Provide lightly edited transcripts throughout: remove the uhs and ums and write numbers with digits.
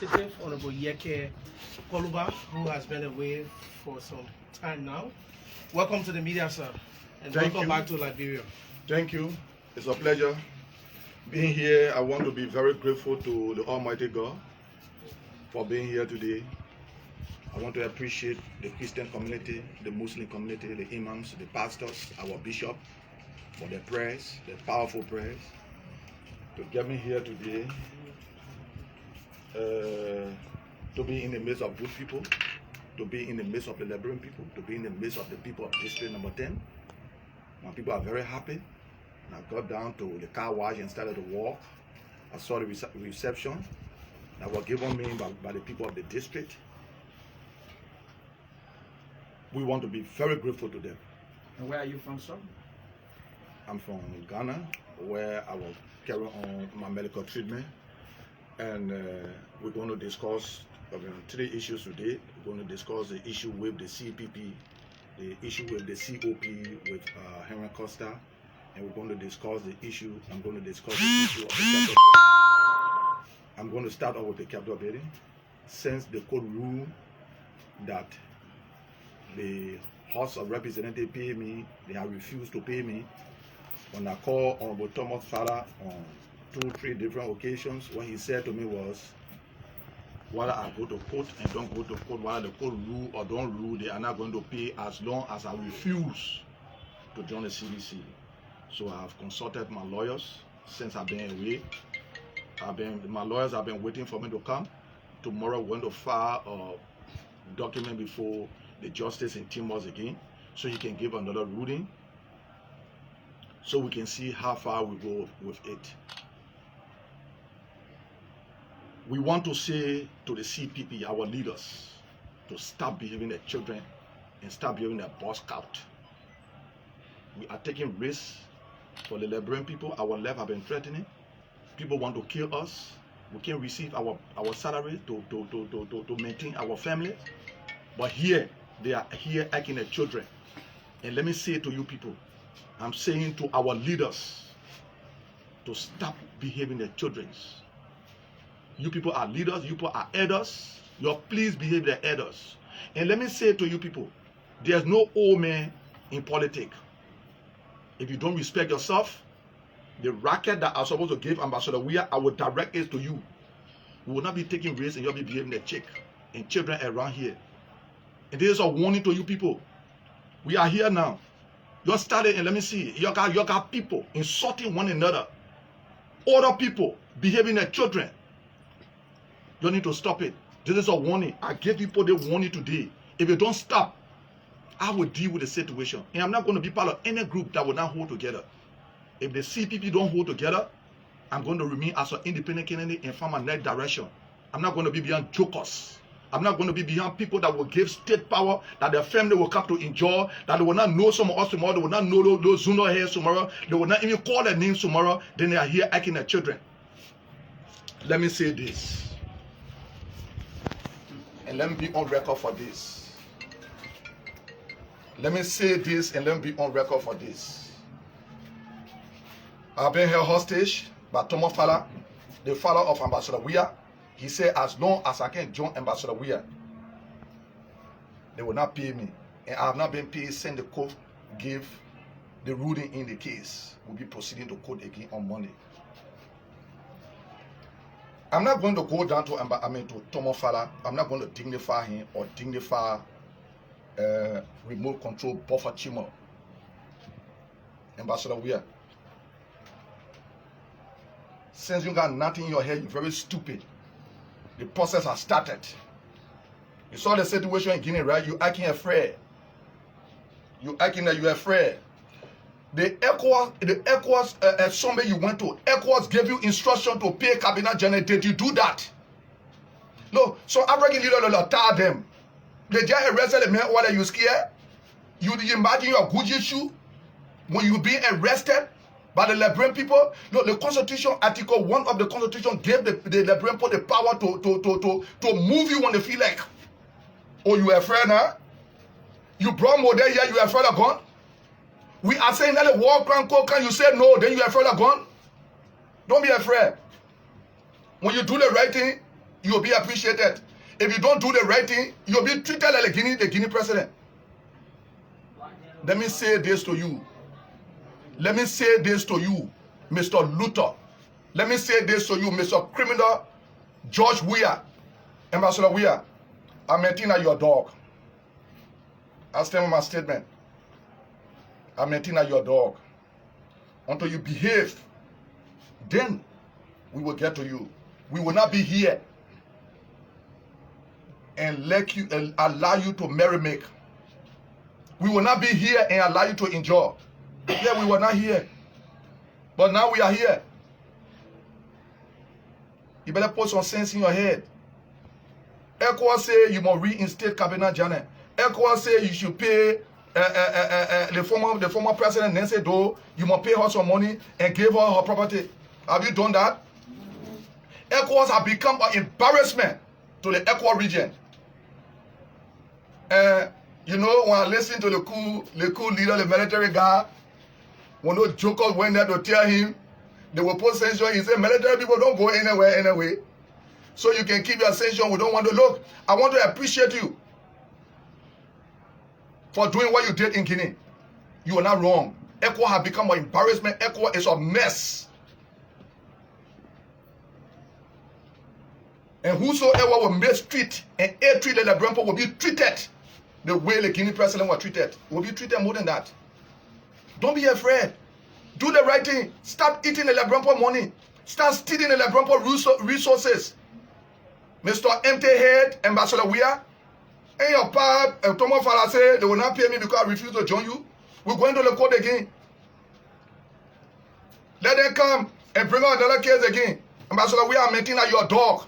representative, Honorable Yekeh Kolubah, who has been away for some time now. Welcome to the media, sir, and welcome back to Liberia. Thank you. It's a pleasure being here. I want to be very grateful to the Almighty God for being here today. I want to appreciate the Christian community, the Muslim community, the imams, the pastors, our bishop, for their prayers, their powerful prayers, to get me here today, to be in the midst of good people, to be in the midst of the Liberian people, to be in the midst of the people of district number 10. My people are very happy. And I got down to the car wash and started to walk. I saw the reception that was given me by the people of the district. We want to be very grateful to them. And where are you from, sir? I'm from Ghana, where I was carrying on my medical treatment. And we're going to discuss 3 issues today. We're going to discuss the issue with the CPP, the issue with the COP with Henry Costa, and we're going to discuss the issue. I'm going to discuss the issue of the capital building. I'm going to start off with the capital building. Since the court ruled that the House of Representatives pay me, they have refused to pay me. When I called Honorable Thomas Father on 2-3 different occasions, what he said to me was, whether I go to court and don't go to court, whether the court rule or don't rule, they are not going to pay as long as I refuse to join the CDC. So I have consulted my lawyers since I've been away. My lawyers have been waiting for me to come. Tomorrow we're going to file a document before the justice in Timos again, so he can give another ruling, so we can see how far we go with it. We want to say to the CPP, our leaders, to stop behaving their children and stop behaving their boss scout. We are taking risks for the Liberian people. Our life have been threatening. People want to kill us. We can't receive our salary to maintain our family. But here, they are here acting as children. And let me say to you people, I'm saying to our leaders to stop behaving as children. You people are leaders, you people are elders. Please behave like elders. And let me say to you people, there's no old man in politics. If you don't respect yourself, the racket that I'm supposed to give Ambassador Weah, I will direct it to you. We will not be taking risks and you'll be behaving like chick and children around here. And this is a warning to you people. We are here now. You started, and let me see, you got people insulting one another. Other people behaving like children. You need to stop it. This is a warning. I gave people the warning today. If you don't stop, I will deal with the situation. And I'm not going to be part of any group that will not hold together. If the CPP don't hold together, I'm going to remain as an independent candidate and find my next direction. I'm not going to be behind jokers. I'm not going to be behind people that will give state power, that their family will come to enjoy, that they will not know some of us tomorrow, they will not know those Zuno here tomorrow, they will not even call their names tomorrow, then they are here acting their children. Let me say this. And let me be on record for this. Let me say this and let me be on record for this. I've been held hostage by Thomas Fala, the father of Ambassador Weah. He said, as long as I can join Ambassador Weah, they will not pay me. And I have not been paid since the court gave the ruling in the case. We'll be proceeding to court again on Monday. I'm not going to go down to Thomas Fala. I'm not going to dignify him or dignify remote control buffer Chimo. Ambassador Weah. Since you got nothing in your head, you're very stupid. The process has started. You saw the situation in Guinea, right? You acting afraid. You acting that you're afraid. The ECOWAS summit you went to, ECOWAS gave you instruction to pay cabinet general. Did you do that? No. So African leaders tell them. They just arrested the man while you scared. You imagine your Gucci shoe when you being arrested by the Liberian people. No, the Constitution, Article 1 of the Constitution gave the Liberian people the power to move you when they feel like. Oh, you afraid now? You brought Model here, you afraid of gun? We are saying that the war crime code, can you say no, then you afraid of gun? Don't be afraid. When you do the right thing, you'll be appreciated. If you don't do the right thing, you'll be treated like the Guinea president. Let me say this to you. Let me say this to you, Mr. Luther. Let me say this to you, Mr. Criminal George Weah, Ambassador Weah. I'm maintain at your dog. I stand with my statement. I'm maintain at your dog. Until you behave, then we will get to you. We will not be here and let you allow you to merry-make. We will not be here and allow you to enjoy. Yeah, we were not here. But now we are here. You better put some sense in your head. ECOWAS say you must reinstate Cabinet Janet. ECOWAS say you should pay the former president Nancy Doe, you must pay her some money and give her her property. Have you done that? ECOWAS have become an embarrassment to the ECOWAS region. You know, when I listen to the cool leader, the military guy, when those jokers went there to tell him, they will put sanction. He said, military people don't go anywhere anyway. So you can keep your sanction. We don't want to look. I want to appreciate you for doing what you did in Guinea. You are not wrong. ECOWAS have become an embarrassment. ECOWAS is a mess. And whosoever will mistreat and ill-treat the Brempo will be treated the way the Guinea president was treated. Will be treated more than that. Don't be afraid. Do the right thing. Stop eating the Brempo money. Start stealing the Brempo resources. Mr. Empty Head, Ambassador Weah, and your pap, and Thomas Fala say they will not pay me because I refuse to join you. We're going to the court again. Let them come and bring out another case again. Ambassador Weah, I'm making out your dog.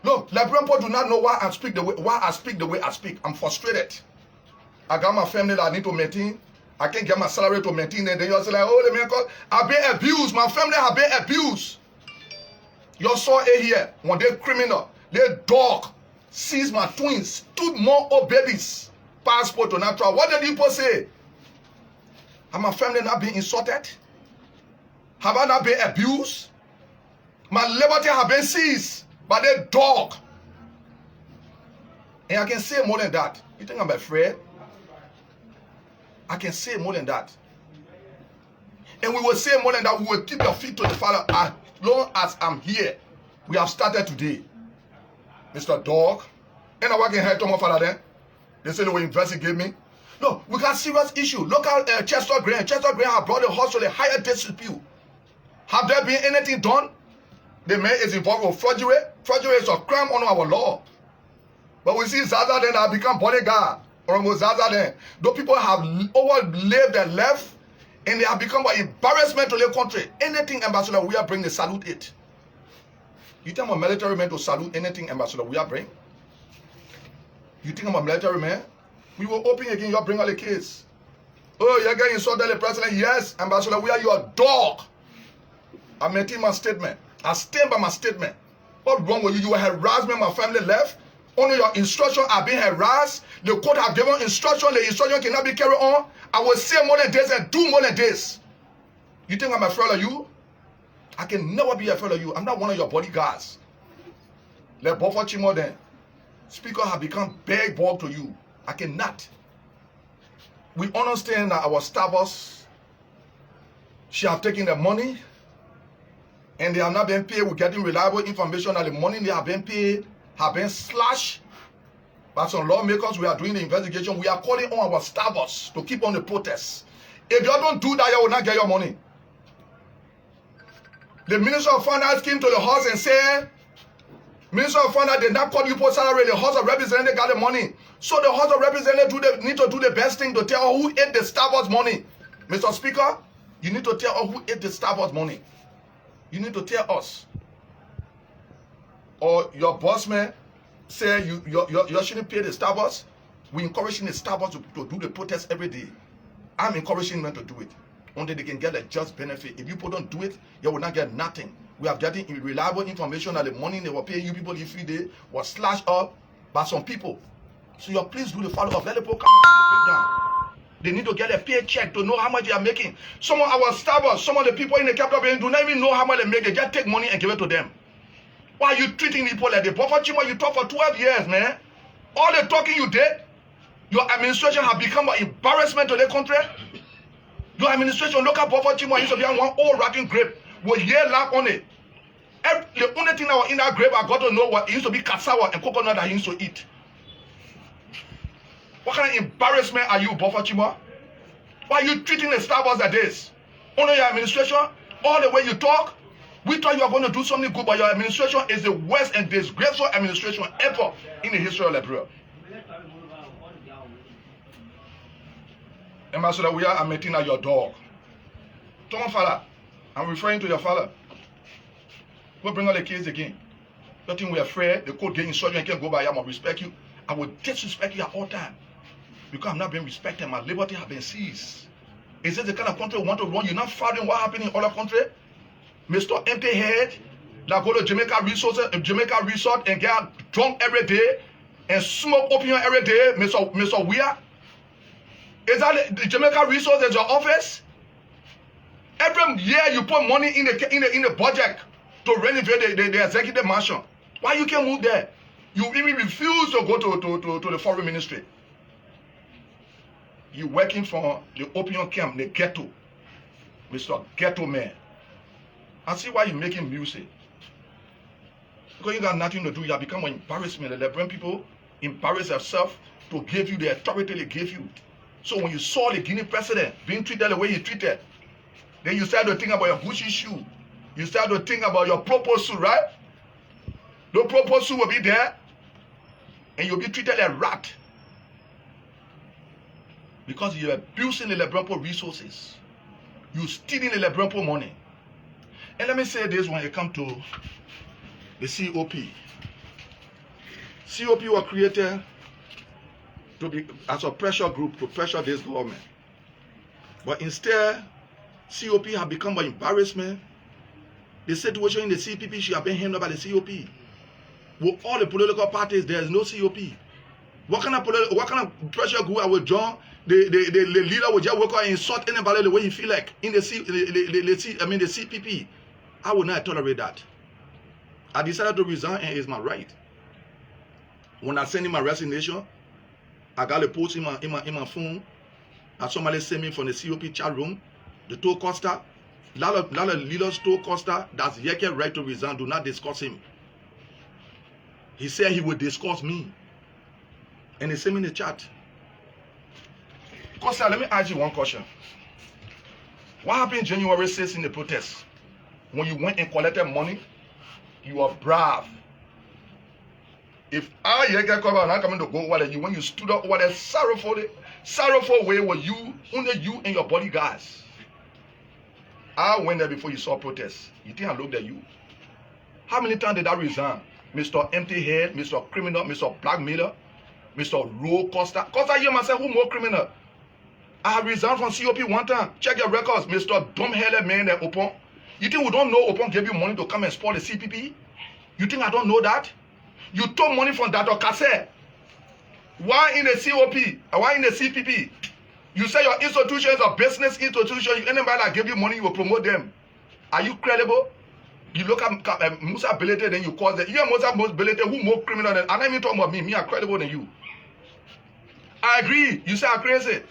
Look, Brempo do not know why I speak the way I speak. I'm frustrated. I got my family that I need to maintain. I can't get my salary to maintain it. Then you're like, oh, the man, I've been abused. My family have been abused. You saw it here. When they criminal, they dog seized my twins, 2 more old babies, passport to not travel. What did people say? Have my family not been insulted? Have I not been abused? My liberty have been seized by the dog. And I can say more than that. You think I'm afraid? I can say more than that. And we will say more than that. We will keep your feet to the Father as long as I'm here. We have started today. Mr. Dog. And I work in head to my father then. They say they will investigate me. No, we got serious issue. Look at Chester Graham. Chester Graham have brought the horse to a higher dispute. Have there been anything done? The man is involved with forgery. Forgery is a crime under our law. But we see Zaza then have become bodyguard. Or Zaza then. Those people have overlived their left and they have become an embarrassment to their country. Anything Ambassador Weah bring, they salute it. You think I'm a military man to salute anything Ambassador Weah bring? You think I'm a military man? We will open again, you bring all the case. Oh, you're getting insulted the president? Yes, Ambassador Weah, you are a dog. I maintain my statement. I stand by my statement. What's wrong with you? You were harassed me, my family left. Only your instruction are being harassed. The court have given instruction. The instruction cannot be carried on. I will say more than this and do more than this. You think I'm afraid of you? I can never be afraid of you. I'm not one of your bodyguards. Let Buffer Chimo then. Speaker have become big bog to you. I cannot. We understand that our staffers, she have taken the money and they have not been paid. We're getting reliable information that the money they have been paid have been slashed by some lawmakers. We are doing the investigation. We are calling on our staffers to keep on the protests. If you don't do that, you will not get your money. The Minister of Finance came to the House and said, Minister of Finance did not call you for salary. The House of Representatives got the money. So the House of Representatives need to do the best thing to tell her who ate the staffers' money. Mr. Speaker, you need to tell her who ate the staffers' money. You need to tell us. Or your boss man say you shouldn't pay the staffers. We're encouraging the staffers to do the protest every day. I'm encouraging them to do it. Only they can get a just benefit. If you people don't do it, you will not get nothing. We have getting reliable information that the money they were paying you people every day was slashed up by some people. So you please do the follow-up. Let the people come and do the breakdown. They need to get a paycheck to know how much they are making. Some of our staffers, some of the people in the capital do not even know how much they make. They just take money and give it to them. Why are you treating people like the Buffer Chima? You talk for 12 years, man. All the talking you did, your administration has become an embarrassment to the country. Your administration, local Buffer Chima used to be on one old rocking grape with year lack on it. The only thing that was in that grape I got to know what it used to be cassava and coconut that he used to eat. What kind of embarrassment are you, Buffer Chima? Why are you treating the Starbucks like this? Only your administration, all the way you talk, we thought you were going to do something good, but your administration is the worst and disgraceful administration ever in the history of Liberia. Ambassador, we are meeting at your dog. Tom father, I'm referring to your father. We'll bring all the kids again. You think we're afraid the court getting insulted and can't go by here, I must respect you. I will disrespect you at all time. Because I'm not being respected, my liberty has been seized. Is this the kind of country we want to run? You're not following what happened in other countries? Mr. Empty Head that go to Jamaica Resort and get drunk every day and smoke opium every day, Mr. Weir? Is that the Jamaica Resort as your office? Every year you put money in the budget to renovate the executive mansion. Why you can't move there? You even refuse to go to the foreign ministry. You working for the opium camp, the ghetto, Mr. Ghetto Man. I see why you're making music. Because you got nothing to do. You have become an embarrassment. The Liberian people embarrass themselves to give you the authority they gave you. So when you saw the Guinea president being treated the way he treated, then you start to think about your Gucci shoe. You start to think about your proposal, right? The proposal will be there, and you'll be treated like a rat. Because you're abusing the Liberian resources. You're stealing the Liberian money. And let me say this when it comes to the COP. COP was created to be as a pressure group to pressure this government. But instead, COP have become an embarrassment. The situation in the CPP should have been handled by the COP. With all the political parties, there is no COP. What kind of pressure group I would join? The leader would just work out and insult anybody the way he feel like in the CPP. I would not tolerate that. I decided to resign, and it's my right. When I send in my resignation, I got a post in my phone. And somebody sent me from the COP chat room. The told Costa, lot of leaders told Costa that's Yekeh right to resign. Do not discuss him. He said he would discuss me. And he sent me in the chat. Costa, let me ask you one question. What happened January 6th in the protest? When you went and collected money, you were brave. If I Yekeh Kolubah not coming to go over there, when you stood up over there sorrowful way were you, only you and your bodyguards. I went there before you saw protests. You think I looked at you? How many times did I resign? Mr. Empty Head, Mr. Criminal, Mr. Blackmailer, Mr. Roe Costa. Costa, you myself, who more criminal? I have resigned from COP one time. Check your records, Mr. Dumb-headed man that Opon. You think we don't know Opon gave you money to come and spoil the CPP? You think I don't know that? You took money from Dr. Kassé. Why in the COP? Why in the CPP? You say your institution is a business institution. Anybody that give you money, you will promote them. Are you credible? You look at Musa Belete, then you call them. You are Musa Belete, who more criminal than? I'm not even talking about me. Me are credible than you. I agree. You say I'm crazy.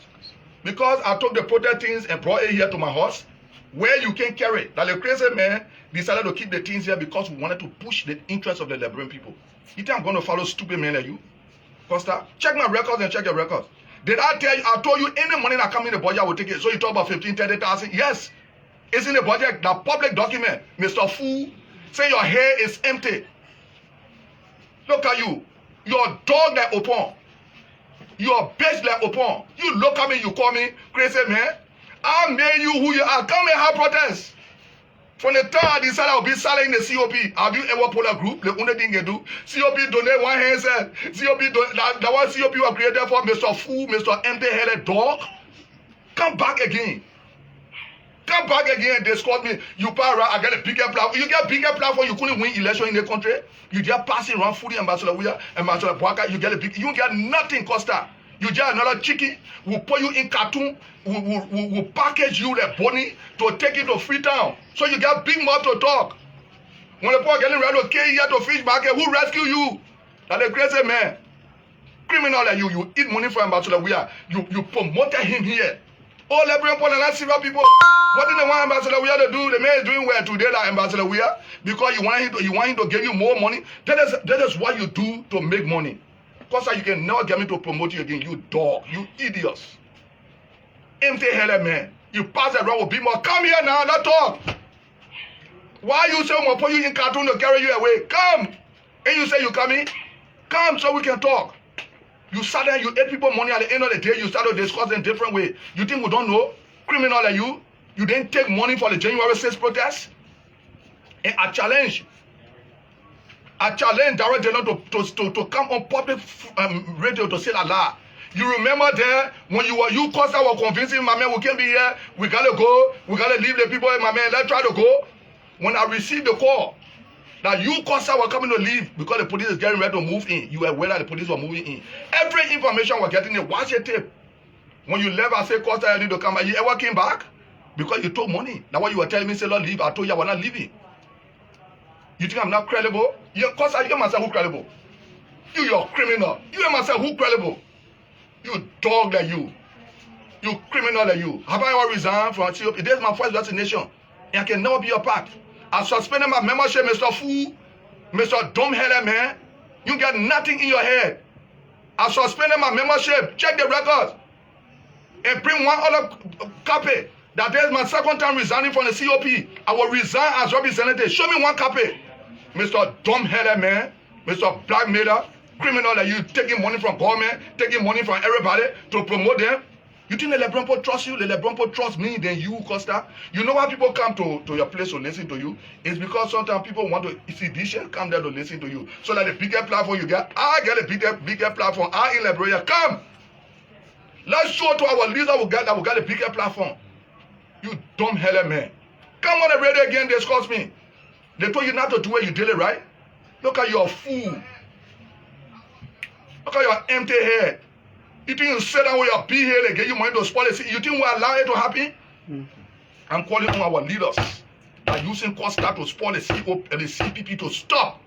Because I took the protest things and brought it here to my house, where you can carry it. That the crazy man decided to keep the things here because we wanted to push the interests of the Liberian people. You think I'm going to follow stupid men like you? Costa, check my records and check your records. Did I tell you, I told you any money that come in the budget, I will take it. So you talk about 15, 30,000? Yes. It's in the budget, the public document. Mr. Fool, say your hair is empty. Look at you. Your dog like Opon. Your bitch like Opon. You look at me, you call me crazy man. I made you who you are. Come and have protest. From the time I decided I'll be selling the COP, I'll be a polar group. The only thing you do, COP donate one hand said, COP that one COP was created for Mr. Fool, Mr. Empty-headed dog. Come back again. Come back again and discuss me. You power, I get a bigger platform. You get a bigger platform, you couldn't win election in the country. You just passing around foodie Ambassador Weir, Ambassador Bwaka, you get a big, you get nothing, Costa. You get another chicken, we'll put you in cartoon, we'll package you the bunny to take it to Freetown. So you get big mouth to talk. When the poor getting ready to kill you to fish market, who rescue you? That the crazy man. Criminal like you eat money for Ambassador Weah. You promoted him here. All Liberian people and not silver people. What did they want Ambassador Weah to do? The man is doing well today, like Ambassador Weah, because you want him to give you more money. That is what you do to make money. Because you can never get me to promote you again. You dog, you idiots. Empty-headed man. You pass around with people. Come here now, let's talk. Why you say I'm gonna put you in cartoon to carry you away? Come. And you say you coming? Come so we can talk. You sat there, you ate people money at the end of the day, you started discussing different way. You think we don't know? Criminal like you? You didn't take money for the January 6th protest? And I challenge Darrell to come on public radio to say la la. You remember there when you Costa were convincing my man we can't be here, we gotta go, we gotta leave the people, my man, let's try to go. When I received the call that you Costa were coming to leave because the police is getting ready to move in, you were aware that the police were moving in. Every information we're getting in, watch your tape. When you left, I said, Costa, you need to come back. You ever came back? Because you took money. Now what you were telling me, say, Lord, leave. I told you I was not leaving. You think I'm not credible? Costa, you must say who credible? You're criminal. You must say who credible? You dog like you. You criminal like you. Have I ever resigned from COP? This is my first destination. And I can never be a part. I suspended my membership, Mr. Fool, Mr. Dumbheaded man. You got nothing in your head. I suspended my membership. Check the records. And bring one other copy. That is my second time resigning from the COP. I will resign as representative. Show me one copy. Mr. Dumbheaded man, Mr. Blackmailer, criminal that you taking money from government, taking money from everybody to promote them. You think the Lebron people trust you? The Lebron people trust me than you, Costa? You know why people come to your place to listen to you? It's because sometimes people want to see this shit come there to listen to you. So that the bigger platform you get, I get a bigger platform. I in Liberia, come. Let's show to our leader we got a bigger platform. You dumb-headed man. Come on the radio again, discuss me. They told you not to do it, you did it, right? Look at your fool. Look at your empty head. You think you sit down with your big head and get you money to spoil it? You think we allow it to happen? I'm calling on our leaders that using Costa to spoil the CPP to stop.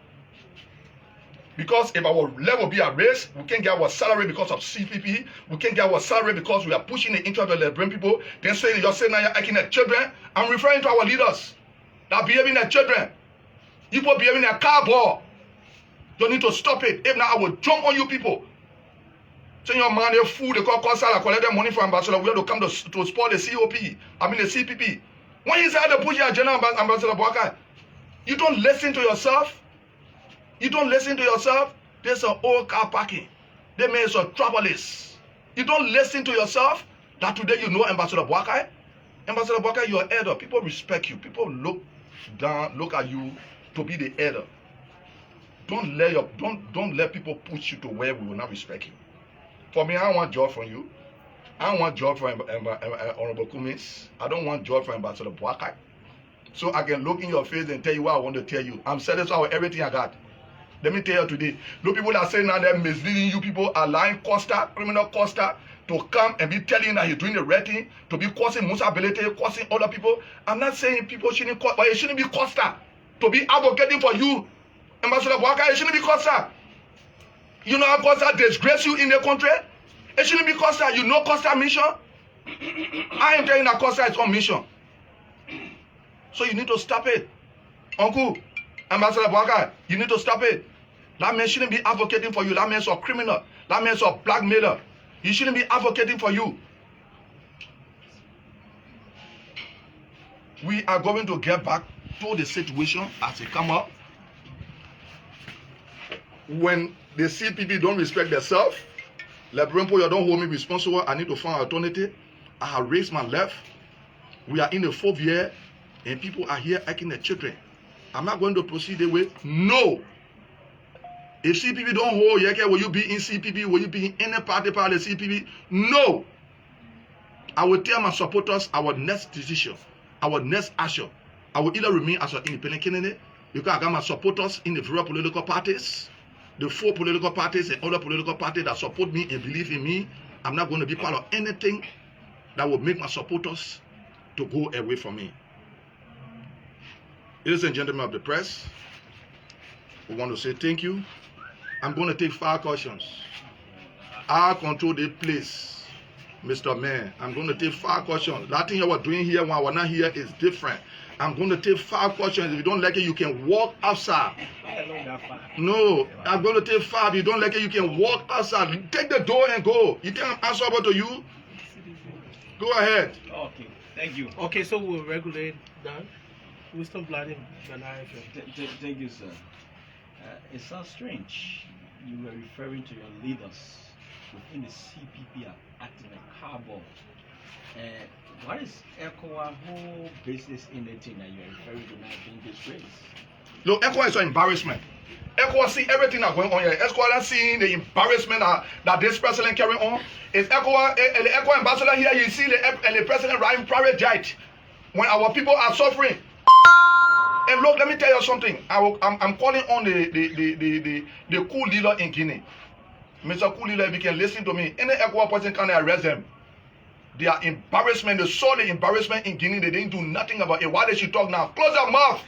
Because if our level be at risk, we can't get our salary because of CPP. We can't get our salary because we are pushing the interest of the Liberian people. Then say you're saying now you're acting like children. I'm referring to our leaders that are behaving like children. You people behaving like cowboy. You need to stop it. If not, I will jump on you people. Say your man, they fool, they call Costa, collect their money from Ambassador. We have to come to support the COP. I mean the CPP. When you say to push your agenda, Ambassador Boakai, you don't listen to yourself. You don't listen to yourself. There's an old car parking. They made some troubles. You don't listen to yourself. That today you know Ambassador Boakai. Ambassador Boakai, you're an elder. People respect you. People look down, look at you to be the elder. Don't let people push you to where we will not respect you. For me, I don't want job from you. I don't want job from Honorable Cummins. I don't want job from Ambassador Boakai. So I can look in your face and tell you what I want to tell you. I'm satisfied with everything I got. Let me tell you today, no people that say now they're misleading you people, allowing Costa, criminal Costa, to come and be telling that he's doing the right thing, to be causing musability, causing other people. I'm not saying people shouldn't, but it shouldn't be Costa to be advocating for you. Ambassador Boakai, it shouldn't be Costa. You know how Costa disgrace you in the country? It shouldn't be Costa. You know Costa mission? I am telling that Costa is on mission. So you need to stop it. Uncle, Ambassador Boakai, you need to stop it. That man shouldn't be advocating for you. That man's a criminal. That man's a blackmailer. He shouldn't be advocating for you. We are going to get back to the situation as it come up. When the CPP don't respect themselves, Liberian people, you don't hold me responsible. I need to find alternative. I have raised my left. We are in the 4th year, and people are here acting like children. I'm not going to proceed that way. No. If CPP don't hold Yekeh, will you be in CPP? Will you be in any party part of the CPP? No. I will tell my supporters our next decision, our next action. I will either remain as an independent candidate because I got my supporters in the various political parties, the 4 political parties and other political parties that support me and believe in me. I'm not going to be part of anything that will make my supporters to go away from me. Ladies and gentlemen of the press, we want to say thank you. I'm going to take 5 questions. I control the place, Mr. Man. I'm going to take 5 questions. That thing you were doing here when I was not here is different. I'm going to take 5 questions. If you don't like it, you can walk outside. No, I'm going to take 5. If you don't like it, you can walk outside. Take the door and go. You think I'm answerable to you? Go ahead. Okay, thank you. Okay, so we'll regulate that. Wisdom blood in Thank you, sir. It sounds strange. You were referring to your leaders within the CPP are acting like cardboard. What is ECOWAS whole business in the thing that you are referring to now being disgraced? Look, ECOWAS is an embarrassment. ECOWAS see everything that's going on here. ECOWAS seeing the embarrassment that this president carrying on. Is ECOWAS, the ECOWAS ambassador here, you see the president riding private jet when our people are suffering. And look, let me tell you something. I'm calling on the cool leader in Guinea. Mr. Cool leader, if you can listen to me, any ECOWAS person can arrest them. They are embarrassment. They saw the embarrassment in Guinea. They didn't do nothing about it. Why did she talk now? Close your mouth.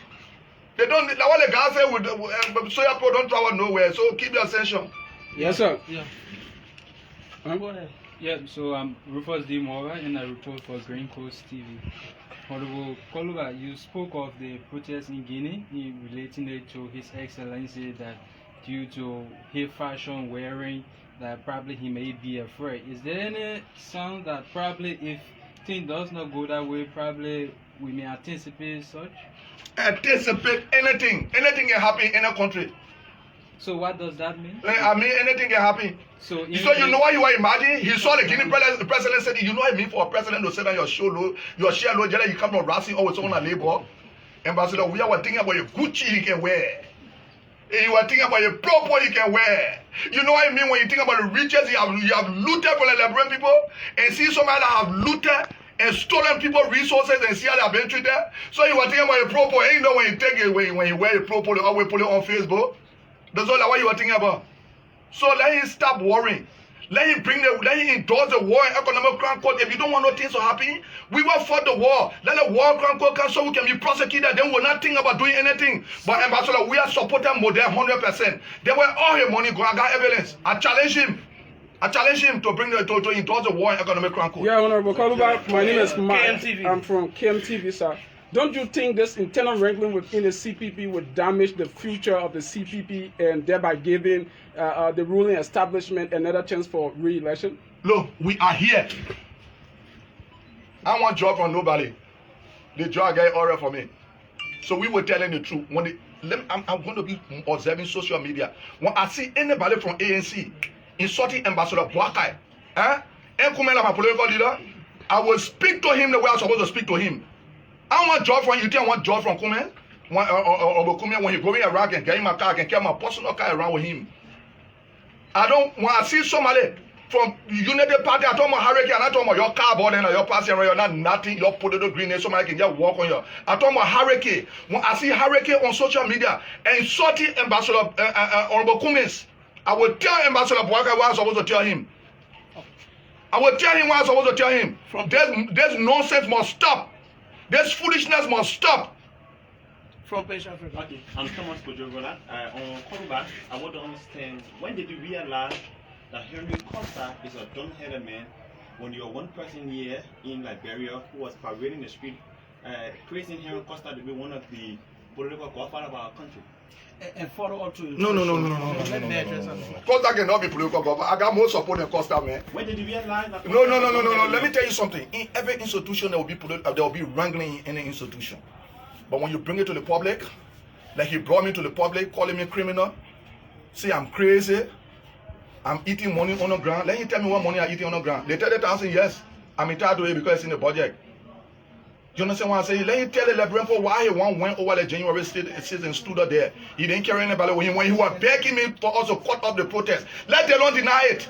They don't, like what the guy said, with soya pro don't travel nowhere. So keep your attention. Yes, sir. Yeah. Go ahead. Yeah, so I'm Rufus D. Mora and I report for Green Coast TV. Honorable Kolubah, you spoke of the protests in Guinea, relating it to His Excellency that due to his fashion wearing, that probably he may be afraid. Is there any sound that probably if things does not go that way, probably we may anticipate such? Anticipate anything. Anything can happen in a country. So what does that mean? I mean, anything can happen. So you know what you were imagining? He saw the Guinea president said, you know what I mean for a president to sit on your shoulder, your share load, you come from Racing always on a labor. Ambassador, we are thinking about your Gucci he can wear. You are thinking about your proper you can wear. You know what I mean when you think about the riches you have looted from the Liberian people and see somebody that have looted and stolen people's resources and see how they have been treated. So you were thinking about your proper, and you know when you take it when you wear the proper, they always put it on Facebook. That's all what you were thinking about. So let him stop worrying. Let him endorse the war and economic crime court. If you don't want no things to happen, we will fight the war. Let the war crime court come so we can be prosecuted. Then we'll not think about doing anything. But Ambassador, we are supporting Model 100%. They were all his money go. I got evidence. I challenge him. To bring to endorse the war and economic crime court. Yeah, Honorable Kolubah, my name is Mark. KMTV. I'm from KMTV, sir. Don't you think this internal wrangling within the CPP would damage the future of the CPP and thereby giving the ruling establishment another chance for re-election? Look, we are here. I want job from nobody. The job get order for me. So we were telling the truth. I'm going to be observing social media. When I see anybody from ANC insulting Ambassador Boakai, and Kumela, my political leader, I will speak to him the way I'm supposed to speak to him. I want job from you. Think I want job from Kumen? Or Kumen when you go in Iraq and get in my car, I can carry my personal car around with him. I don't. When I see somebody from United Party, I talk about hurricane, and I talk about your car board and your passing around, you're not nothing, your potato green, and somebody can just walk on you. I talk about hurricane. When I see hurricane on social media and insulting Ambassador Honorable Cummins, I will tell Ambassador Boakai what I'm supposed to tell him. I will tell him what I'm supposed to tell him. This nonsense must stop. This foolishness must stop. From West Africa. Okay, I'm Thomas Kojogola. On Kolubah, I want to understand, when did you realize that Henry Costa is a dumb-headed man when you're one person here in Liberia who was parading the street, praising Henry Costa to be one of the political godfathers of our country? And follow up to No. Costa cannot be political government. I got more support than Costa, man. When did you realize that? No. Let me tell you something. In every institution, there will be wrangling in any institution. But when you bring it to the public, like he brought me to the public, calling me criminal, say I'm crazy, I'm eating money on the ground. Let him tell me what money I'm eating on the ground. They tell the thousand, yes, I'm entitled to it because it's in the budget. You understand what I'm saying? Let him tell the Liberian for why he went over the January season stood up there. He didn't carry anybody with him when he was begging me for us to cut off the protest. Let Delon deny it.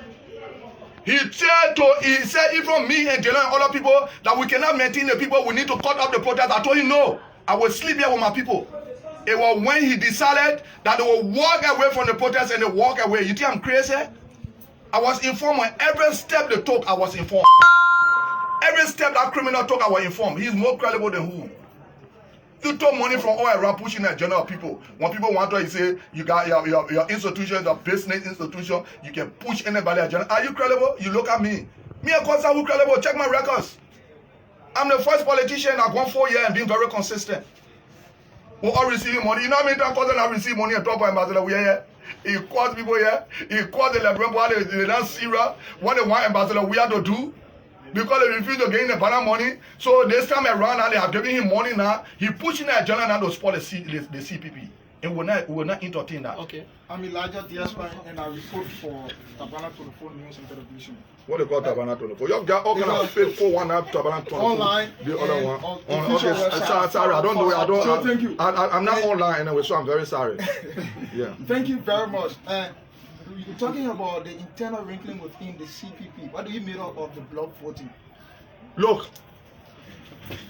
He said even me and Delon and other people that we cannot maintain the people, we need to cut off the protest. I told him no. I will sleep here with my people. It was when he decided that they will walk away from the protest and they walk away. You think I'm crazy? I was informed on every step they took. I was informed. Every step that criminal took, I was informed. He's more credible than who? You took money from all around pushing the agenda of people. When people want to, you say you got your institution, your business institution, you can push anybody agenda. Are you credible? You look at me. Me and Kosa who credible. Check my records. I'm the first politician that gone 4 years and been very consistent. We all receiving money. You know how many times Kosa have received money and talk about ambassador? We here. He calls people here. He calls the Lebron while they dance Syria. What they want ambassador we have to do. Because they refuse to get in the banana money. So this time around now they have given him money now. He pushing the agenda now to spoil the CPP. And we will not entertain that. Okay. I'm Elijah Diaspa and I report for Tabana Telephone News and Television. What they call Tabana Telephone? You got all kind of faithful one up Tabana Telephone. Online. The other one. Okay, sorry, I don't know. So thank you. I'm not online anyway, so I'm very sorry. Yeah. Thank you very much. You're talking about the internal wrinkling within the CPP. What do you make up of the block voting? Look,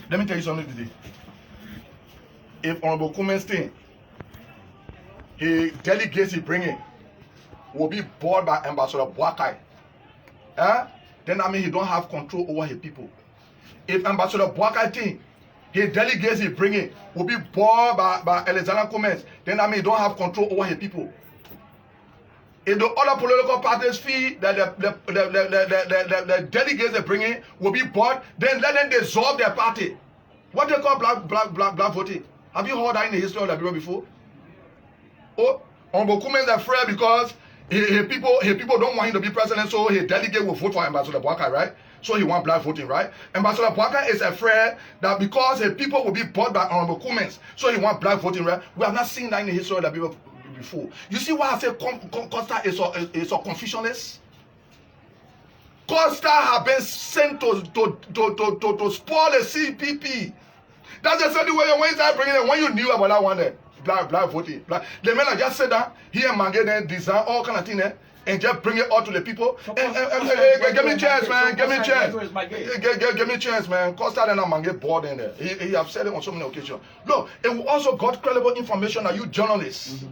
let me tell you something today. If Honorable Kumenstein, he delegates he bringing will be bought by Ambassador Boakai, then I mean he don't have control over his people. If Ambassador Boakai think he delegates he bringing will be bought by Alexander Cummins, then I mean he don't have control over his people. If the other political parties feel that the delegates they bring in will be bought, then let them dissolve their party. What they call black voting. Have you heard that in the history of Liberia before? Oh, Honorable Cummins is afraid because his people don't want him to be president, so his delegate will vote for Ambassador Boakai, right? So he wants black voting, right? Ambassador Boakai is afraid that because his people will be bought by Honorable Cummins, so he wants black voting, right? We have not seen that in the history of Liberia before. You see why I say Costa is a Confucianist? Costa have been sent to spoil the CPP. That's the same way when you start bringing it, when you knew about that one there, black voting. The men just said that, he and Mange then design all kind of things there, and just bring it all to the people. Give me a chance, man. Give me a chance. Give me a chance, man. Costa and Mange bored in there. He have said it on so many occasions. Look, and we also got credible information that you journalists,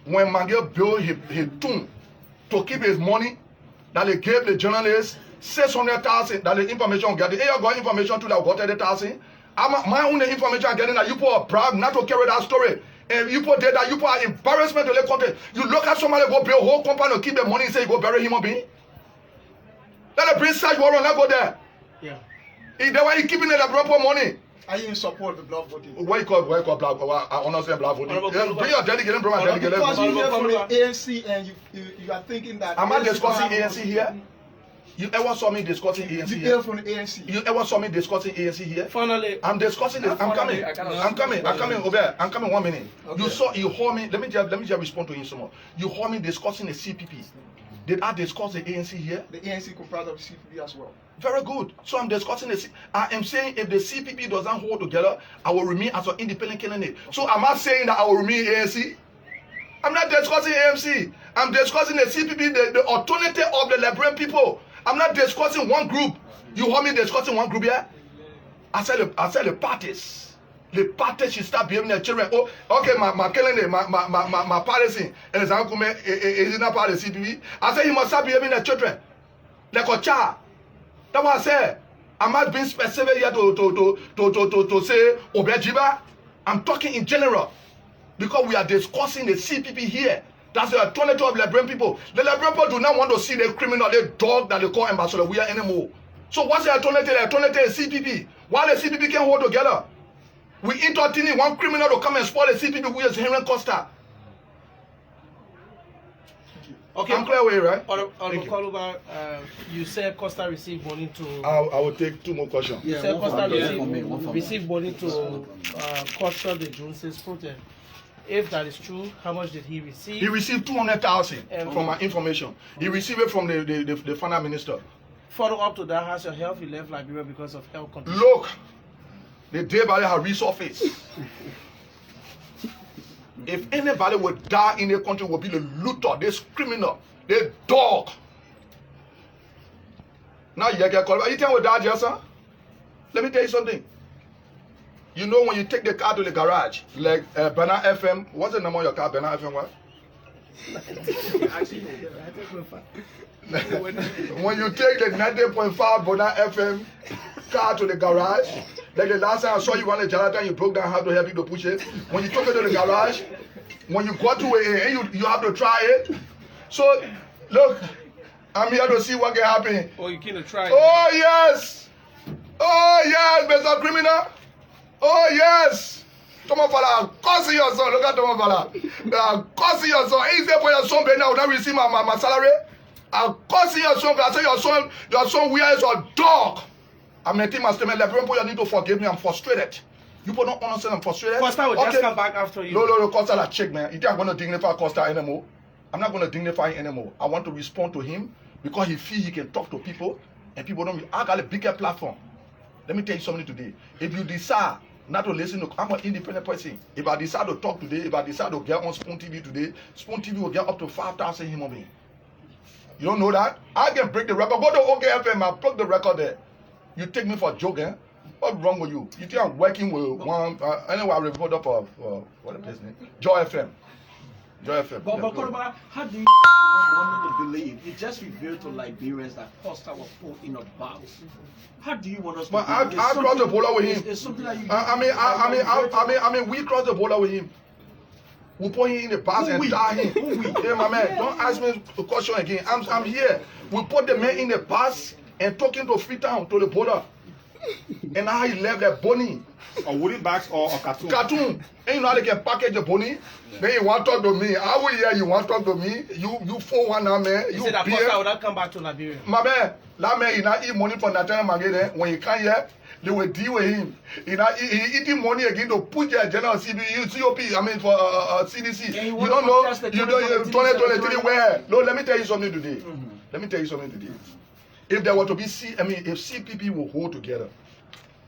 when Mange built his tomb to keep his money, that they gave the journalists 600,000, that the information got. They got information too that got 30,000. My own information I'm getting that you put a proud not to carry that story. And you put that you put embarrassment to the country. You look at somebody go build a whole company to keep the money and say you go bury human being. Let the bring search warrant, let go there. Yeah. If they were keeping the proper money. Are you in support of the block voting? What you call black? I honestly black voting. Bring your delegate, bring my delegate. Because you're here for the ANC and you are thinking that. Am I discussing ANC here? You ever saw me discussing ANC you here? From the ANC. You ever saw me discussing ANC here? Finally, I'm discussing this. I'm coming. Over. I'm coming 1 minute. Okay. You heard me. Let me just respond to him some more. You heard me discussing the CPP. Did I discuss the ANC here? The ANC comprised of the CPP as well. Very good. So I'm discussing the. I am saying if the CPP doesn't hold together, I will remain as an independent candidate. So am I saying that I will remain ANC? I'm not discussing ANC. I'm discussing the CPP, the alternative of the Liberian people. I'm not discussing one group. You heard me discussing one group here? I said the parties. The parties should start behaving their children. Oh, okay, my calendar, my parties in Kume is not part of the CPP. I said he must start behaving their children. Like a child. That's what I said. I'm not being specific here to say Obejiba. I'm talking in general. Because we are discussing the CPP here. That's the alternative of Liberian people. The Liberian people do not want to see the criminal, the dog that they call Ambassador We are anymore. So what's the alternative? The alternative is CPP. Why the CPP can hold together? We entertaining one criminal to come and spoil the CPP, who is Henry Costa. okay. I'm clear away, right? Honorable Kolubah, you said Costa received money to. I will take 2 more questions. You said Costa received money to cushion the June 6th protest. If that is true, how much did he receive? He received 200,000 from my information. He received it from the finance minister. Follow up to that, has your health, he left Liberia because of health conditions. Look, the day Bali has resurfaced. If anybody would die in the country, would be the looter, this criminal, the dog. Now Yekeh Kolubah, you think we die, Jason? Let me tell you something. You know when you take the car to the garage, like Banana FM, what's the number of your car, Banana FM, what? When you take the 90.5 Banana FM car to the garage, Like the last time I saw you on the generator, you broke down how to help you to push it. When you took it to the garage, when you got to it, you have to try it. So, look, I'm here to see what can happen. Oh, you can't try it. Oh, yes. Oh, yes, Mr. Criminal. Oh, yes. Tomo Fala, cursing your son. Look at Tomo Fala. Cursing your son. Is there for your son, but now will not receive my salary? I'm cursing your son. I say your son wears a dog. I'm letting my statement. You need to forgive me. I'm frustrated. You people don't understand I'm frustrated. Costa will just come back after you. No, Costa that check, man. You think I'm going to dignify Costa anymore? I'm not going to dignify him anymore. I want to respond to him because he feels he can talk to people and people don't. I got a bigger platform. Let me tell you something today. If you decide not to listen to, I'm an independent person. If I decide to talk today, if I decide to get on Spoon TV today, Spoon TV will get up to 5,000 human beings. You don't know that? I can break the record. Go to OKFM and plug the record there. You take me for a joke, eh? What's wrong with you? You think I'm working with one? Anyway, I reported for what the place name? Joy FM. Joy FM. But Kolubah, how do you want me to believe? It just revealed to Liberians that Costa was put in a box. How do you want us to believe? I crossed the border with him. It's something that you. I mean, we crossed the border with him. We put him in the box and tie him. Yeah, my man. Don't ask me the question again. I'm here. We put the man in the bus and took him to Freetown, to the border. And now he left that bunny. A wooden box or a cartoon? Cartoon. And you know how they can package the bunny? Then you want to talk to me. I will hear you want to talk to me. You 4-1 now, man. You said that Costa would not come back to Liberia. My man, that man, he not eat money from that time again. When he come here, they will deal with him. He eating money again to put your general COP, I mean for CDC. You don't know, you don't 2023 where? No, let me tell you something today. Let me tell you something today. If there were to be if CPP will hold together,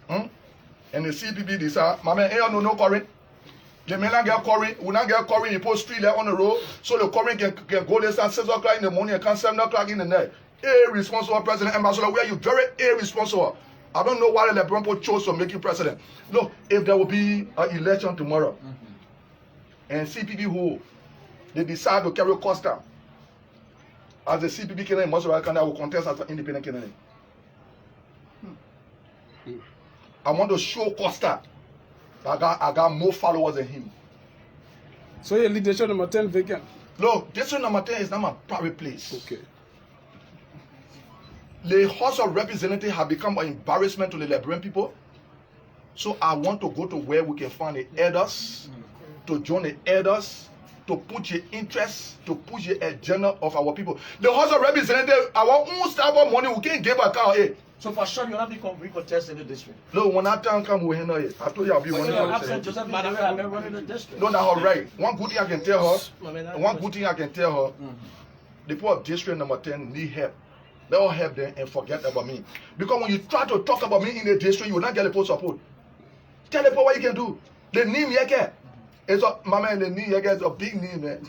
and the CPP decide, my man, ain't no current. The may not get current, will not get current, you put street there on the road, so the current can go there at 6 o'clock in the morning and come 7 o'clock in the night. Irresponsible president, ambassador, where you very irresponsible. I don't know why the Liberal people chose to make you president. Look, if there will be an election tomorrow, and CPP who they decide to carry Costa as the CPP candidate, most of our candidate will contest as an independent candidate. I want to show Costa that I got more followers than him. So your leadership number 10 vacant? Look, district number 10 is not my private place. Okay. The House of Representatives have become an embarrassment to the Liberian people. So I want to go to where we can find the elders, to join the elders, to put your interests, to push the agenda of our people. The House of Representatives, our own staff of money, we can't give account. Hey. So for sure, you'll not be recontesting the district. No, when that time come, we handle it. I told you I'll be one. Joseph Madam running the district. No, that's all right. One good thing I can tell her, the people of district number 10 need help. Let all help them and forget about me. Because when you try to talk about me in the district, you will not get the post support. Tell the people what you can do. The name Yekeh. It's a, my man, the name Yekeh is a big name, man.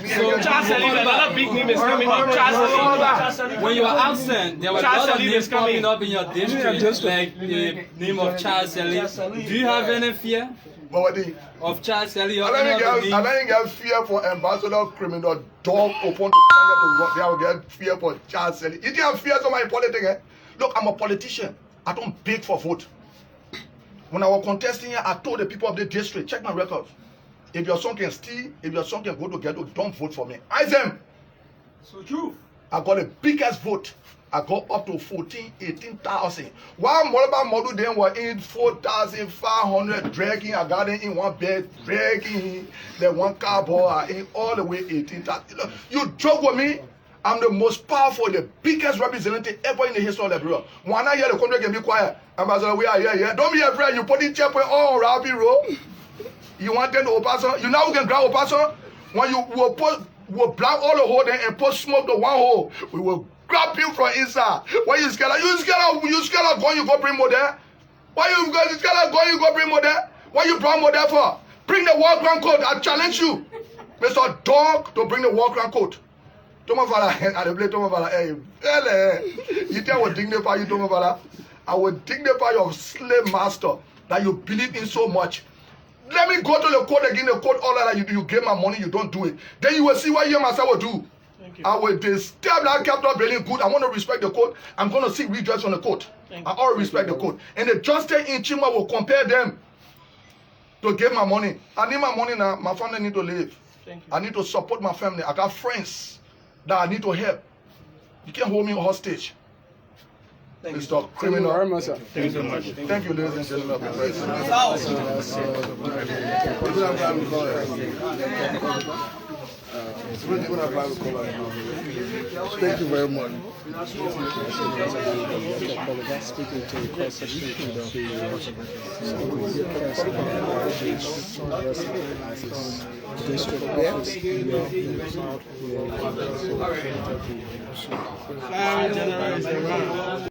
So Charles Ellis, another big name is coming up. Charles Ellis. When you were absent, there were a lot of names coming up in your district, like the name of Charles Ellis. Do you have any fear of Charles Ellis? I don't get fear for ambassador criminal dog open to run. They will get fear for Charles Ellis. You think I fear somebody in politics? Eh? Look, I'm a politician. I don't beg for vote. When I was contesting here, I told the people of the district, check my records. If your son can steal, if your son can go to ghetto, don't vote for me. I them. So true. I got the biggest vote. I got up to 18,000. While Moloba model then were in 4,500 dragging. I got in one bed, dragging the one cowboy in all the way 18,000. You joke with me? I'm the most powerful, the biggest representative ever in the history of Liberia. When I hear the country can be quiet, Ambassador, we are here. Don't be afraid. You put in checkpoint all Rabi Road. You want them to Opaso? You know who can grab Opaso? When you will block all the hole there and put smoke to one hole, we will grab you from inside. Why you scared? You scared of going, you go bring more there? Why you scared of going, you go bring more there? Why you brought more there for? Bring the war ground code. I challenge you, Mr. Dog, to bring the war ground code. Tomo Fala, I play Tomo Fala. Hey, you think I will dignify you, Tomo Fala? I will dignify your slave master that you believe in so much. Let me go to the court again, the court order that you give my money, you don't do it. Then you will see what you myself will do. I will disturb that capital building good. I want to respect the court. I'm going to seek redress on the court. I already respect the court. And the justice in Chima will compare them to give my money. I need my money now. My family need to live. I need to support my family. I got friends that I need to help. You can't hold me hostage. Mr. Criminal. Thank you very much, sir. Thank you so much. Thank you, ladies and gentlemen. Thank you very much. Speaking to the cross-section of the district office in South.